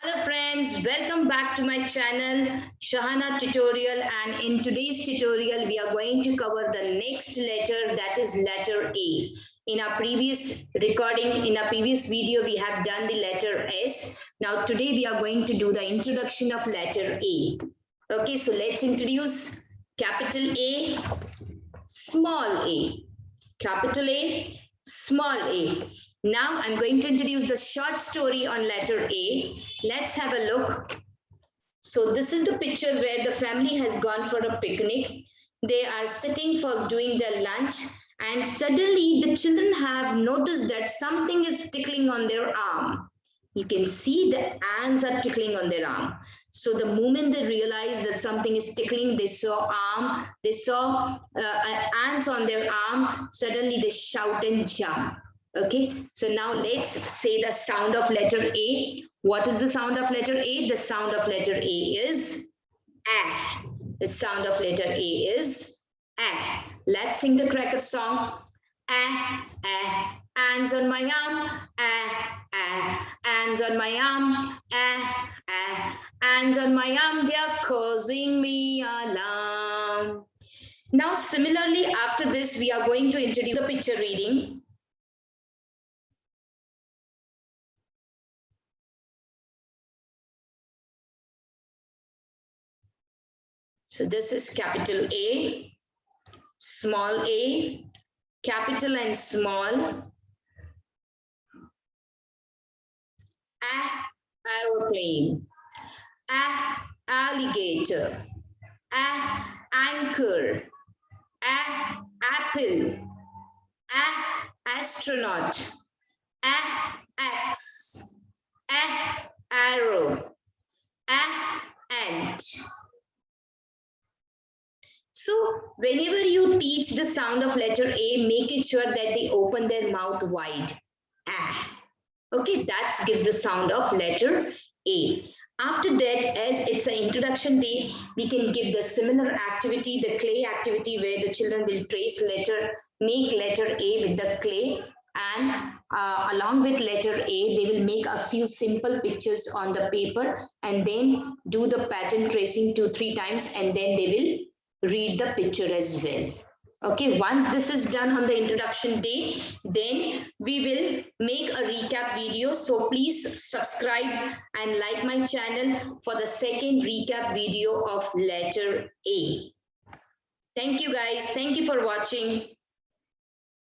Hello friends, welcome back to my channel Shahana Tutorial, and in today's tutorial we are going to cover the next letter, that is letter A. In our previous recording, in our previous video we have done the letter S. Now today we are going to do the introduction of letter A. Okay, so let's introduce capital A, small a. Capital A, small a. Now I'm going to introduce the short story on letter A. Let's have a look. So this is the picture where the family has gone for a picnic. They are sitting for doing their lunch, and suddenly the children have noticed that something is tickling on their arm. You can see the ants are tickling on their arm. So the moment they realized that something is tickling, they saw ants on their arm. Suddenly they shout and jump. Okay, so now let's say the sound of letter A. What is the sound of letter A? The sound of letter A is A. The sound of letter A is A. Let's sing the cracker song. A, A, ants on my arm. A, A, ants on my arm. A, A, ants on my arm. They are causing me alarm. Now, similarly, after this, we are going to introduce the picture reading. So this is capital A, small a, capital and small. A, aeroplane. A, alligator. A, anchor. A, apple. A, astronaut. A, axe. A, arrow. A, ant. So whenever you teach the sound of letter A, make it sure that they open their mouth wide. Ah. Okay, that gives the sound of letter A. After that, as it's an introduction day, we can give the similar activity, the clay activity, where the children will make letter A with the clay, and along with letter A, they will make a few simple pictures on the paper and then do the pattern tracing 2-3 times, and then they will read the picture as well. Okay, once this is done on the introduction day, then we will make a recap video. So please subscribe and like my channel for the second recap video of letter A. Thank you guys. Thank you for watching.